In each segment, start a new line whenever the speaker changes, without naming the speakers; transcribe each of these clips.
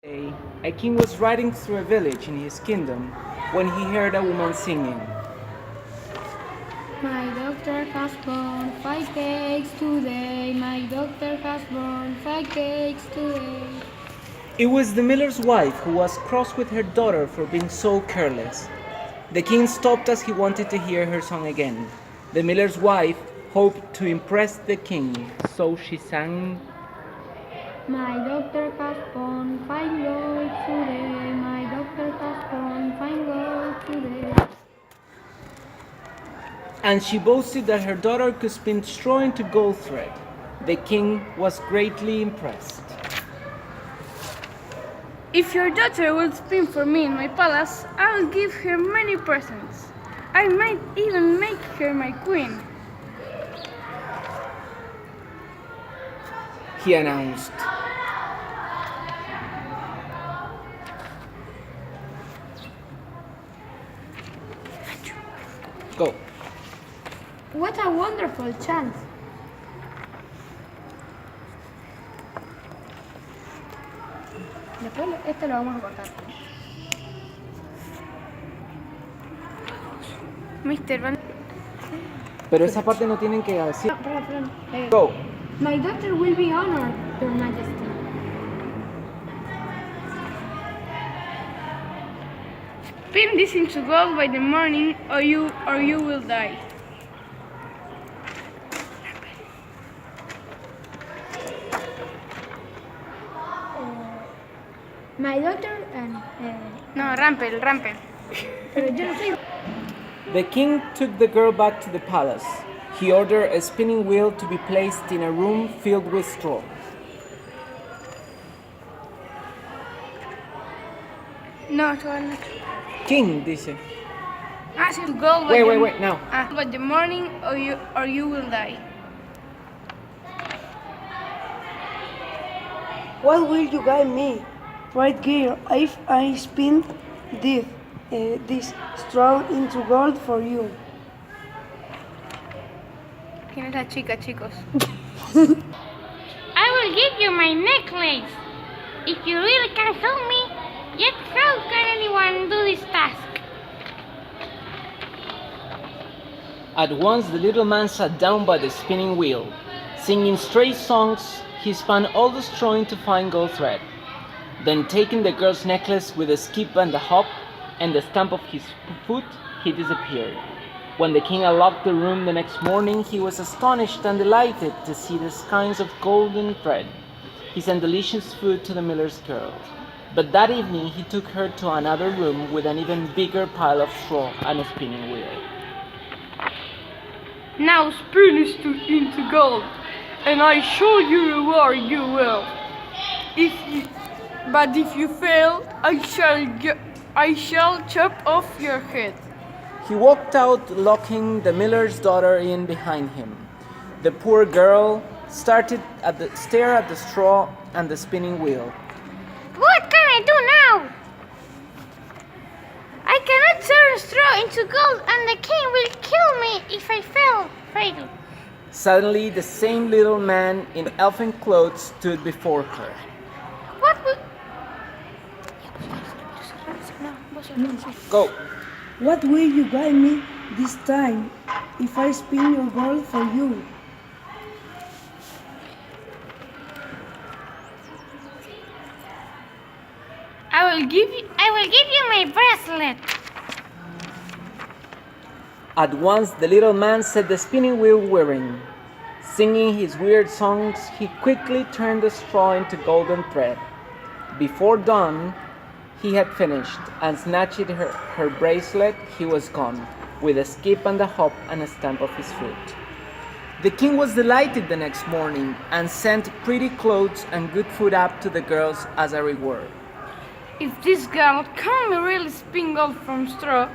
A king was riding through a village in his kingdom when he heard a woman singing.
My doctor has born 5 cakes today. My doctor has born 5 cakes today.
It was the miller's wife who was cross with her daughter for being so careless. The king stopped as he wanted to hear her song again. The miller's wife hoped to impress the king, so she sang.
My doctor has born 5 gold today. My doctor has born 5 gold today.
And she boasted that her daughter could spin straw into gold thread. The king was greatly impressed.
If your daughter will spin for me in my palace, I will give her many presents. I might even make her my queen,
He announced. Go.
What a wonderful chance. Después esto lo vamos a cortar.
Mr. Van.
Pero esa parte no tienen que decir.
Perdón.
Go.
My daughter will be honored, Your Majesty.
Spin this into gold by the morning, or you will die.
My daughter and...
No, Rampel.
pero yo no sé.
The king took the girl back to the palace. He ordered a spinning wheel to be placed in a room filled with straw.
No, todavía no.
King, dice.
Sí, gold by
Wait, now.
By the morning, or you will die.
What will you guide me? Right here, if I spin this straw into gold for you.
¿Quién es la chica, chicos?
I will give you my necklace. If you really can help me, yet how can anyone do this task?
At once the little man sat down by the spinning wheel. Singing stray songs, he spun all the straw into fine gold thread. Then taking the girl's necklace with a skip and a hop and the stamp of his foot, he disappeared. When the king unlocked the room the next morning, he was astonished and delighted to see the skeins of golden thread. He sent delicious food to the miller's girl. But that evening he took her to another room with an even bigger pile of straw and a spinning wheel.
Now spin it into gold, and I show you reward you will. But if you fail, I shall chop off your head.
He walked out, locking the miller's daughter in behind him. The poor girl started stare at the straw and the spinning wheel.
What can I do now? I cannot turn straw into gold, and the king will kill me if I fail.
Suddenly, the same little man in elfin clothes stood before her.
What will...
Go.
What will you guide me this time if I spin your gold for you?
I will give you my bracelet.
At once, the little man set the spinning wheel whirring. Singing his weird songs, he quickly turned the straw into golden thread. Before dawn, he had finished, and snatching her bracelet, he was gone, with a skip and a hop and a stamp of his foot. The king was delighted the next morning, and sent pretty clothes and good food up to the girls as a reward.
If this girl can really spin gold from straw,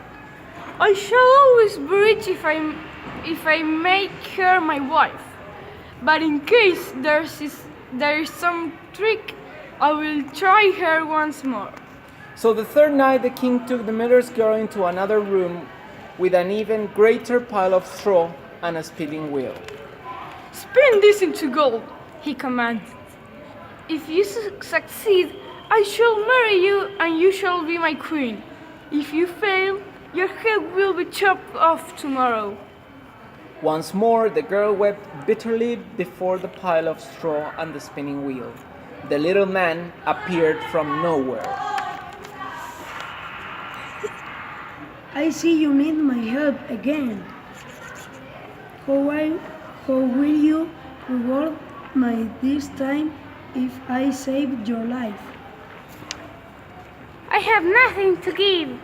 I shall always be rich if I make her my wife. But in case there is some trick, I will try her once more.
So the third night the king took the miller's girl into another room with an even greater pile of straw and a spinning wheel.
Spin this into gold, he commanded. If you succeed, I shall marry you and you shall be my queen. If you fail, your head will be chopped off tomorrow.
Once more, the girl wept bitterly before the pile of straw and the spinning wheel. The little man appeared from nowhere.
I see you need my help again. How will you reward me this time if I save your life?
I have nothing to give.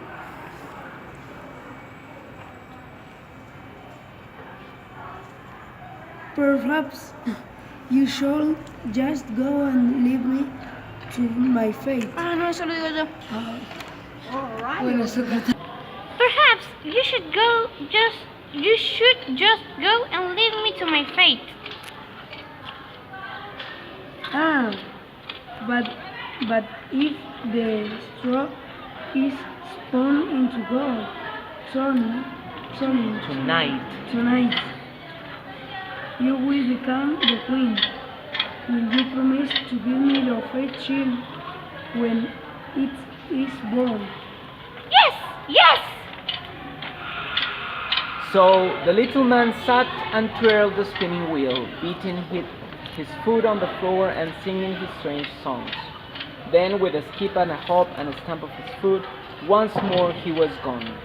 Perhaps you should just go and leave me to my fate.
No, eso lo digo yo.
Bueno, Sócrates.
Perhaps you should just go and leave me to my fate.
But if the straw is spun into gold, tonight you will become the queen. Will you promise to give me your faith shield when it is born?
Yes, yes!
So the little man sat and twirled the spinning wheel, beating his foot on the floor and singing his strange songs. Then, with a skip and a hop and a stamp of his foot, once more he was gone.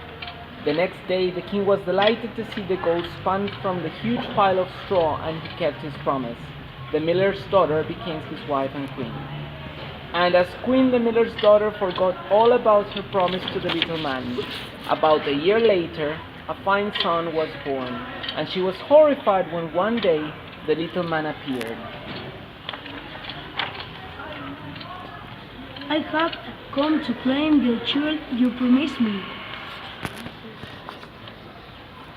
The next day the king was delighted to see the gold spun from the huge pile of straw, and he kept his promise. The miller's daughter became his wife and queen. And as queen, the miller's daughter forgot all about her promise to the little man. About a year later, a fine son was born, and she was horrified when one day the little man appeared.
I have come to claim the child you promised me.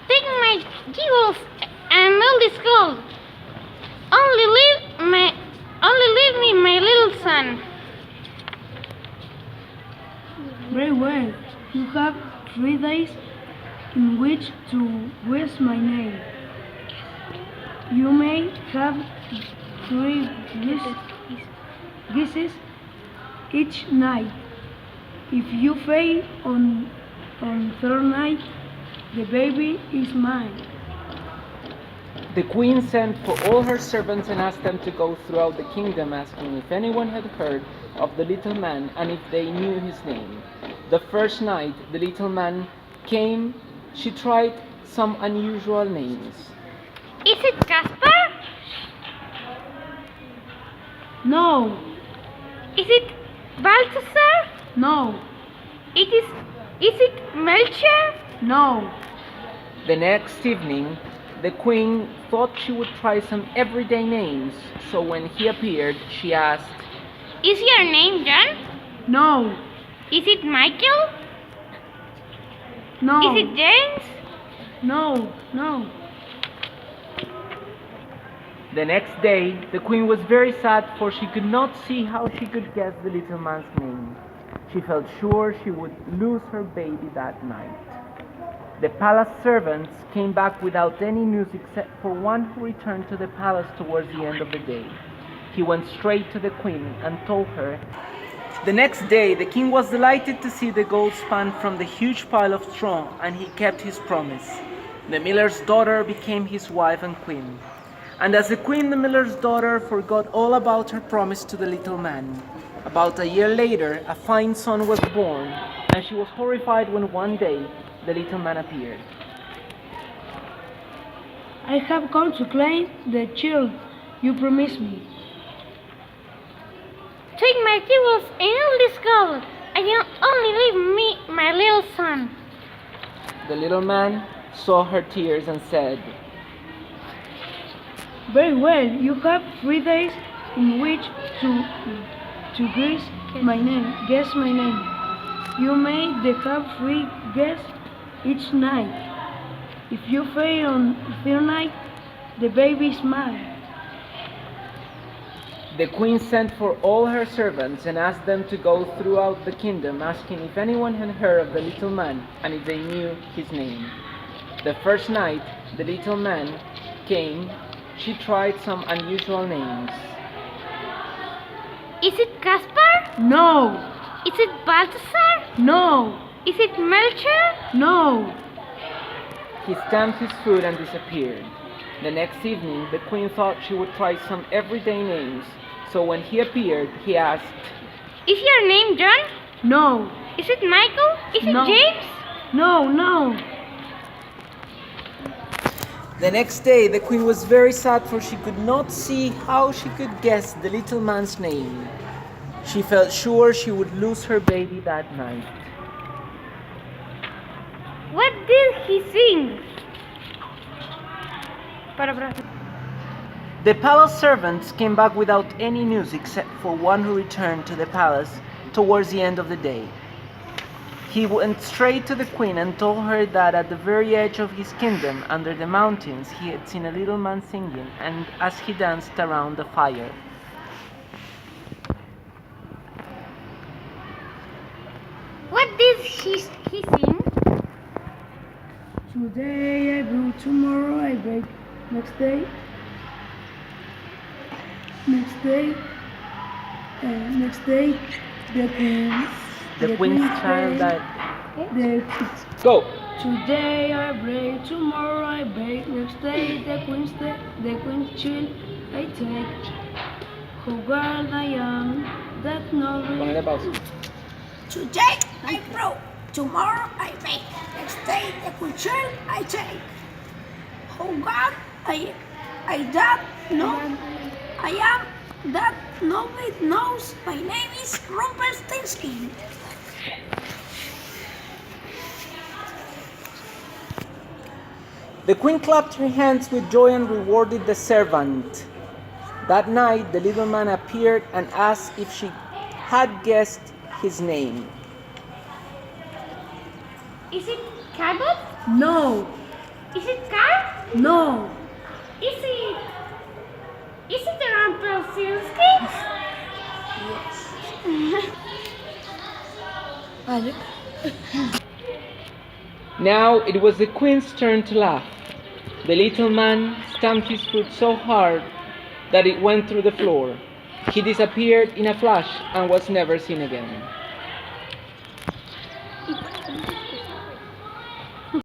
Take my jewels and all this gold. Only leave me my little son.
Very well. You have 3 days in which to guess my name. You may have 3 guesses each night. If you fail on third night, the baby is mine.
The queen sent for all her servants and asked them to go throughout the kingdom, asking if anyone had heard of the little man and if they knew his name. The first night the little man came, she tried some unusual names.
Is it Caspar?
No,
Is it Balthasar?
no,
Is it Melchior?
no.
The next evening, the queen thought she would try some everyday names, so when he appeared, she asked,
Is your name John?
No,
Is it Michael?
no,
Is it James?
no, no.
The next day, the queen was very sad, for she could not see how she could guess the little man's name. She felt sure she would lose her baby that night. The palace servants came back without any news except for one who returned to the palace towards the end of the day. He went straight to the queen and told her. The next day, the king was delighted to see the gold spun from the huge pile of straw, and he kept his promise. The miller's daughter became his wife and queen. And as the queen, the miller's daughter forgot all about her promise to the little man. About a year later, a fine son was born, and she was horrified when one day the little man appeared.
I have come to claim the child you promised me.
Take my jewels and all this gold. I can only leave me my little son.
The little man saw her tears and said,
Very well, you have 3 days in which to guess my name. Guess my name. You may have 3 guesses each night. If you fail on the third night, the baby is mine.
The queen sent for all her servants and asked them to go throughout the kingdom, asking if anyone had heard of the little man and if they knew his name. The first night the little man came, she tried some unusual names.
Is it Caspar?
No.
Is it Balthasar?
No.
Is it Melchior?
No.
He stamped his foot and disappeared. The next evening, the queen thought she would try some everyday names, so when he appeared, he asked,
Is your name John?
No.
Is it Michael? Is it
No.
James?
No.
The next day, the queen was very sad, for she could not see how she could guess the little man's name. She felt sure she would lose her baby that night.
What did he sing?
The palace servants came back without any news except for one who returned to the palace towards the end of the day. He went straight to the queen and told her that at the very edge of his kingdom, under the mountains, he had seen a little man singing, and as he danced around the fire.
What did he sing?
Today I brew, tomorrow I bake. Next day,
The queen's child died.
The
Go!
Today I break, tomorrow I bake. Next day the queen's child I take. How glad I am that nobody.
Ponle pausa.
Today I brew, tomorrow I bake, next day the culture I take. Oh God, I am that nobody knows. My name is Runpelstiltskin.
The queen clapped her hands with joy and rewarded the servant. That night, the little man appeared and asked if she had guessed his name.
Is it Cabot?
No.
Is it Carl?
No.
Is it the Rumpelstiltskin?
Now it was the queen's turn to laugh. The little man stamped his foot so hard that it went through the floor. He disappeared in a flash and was never seen again.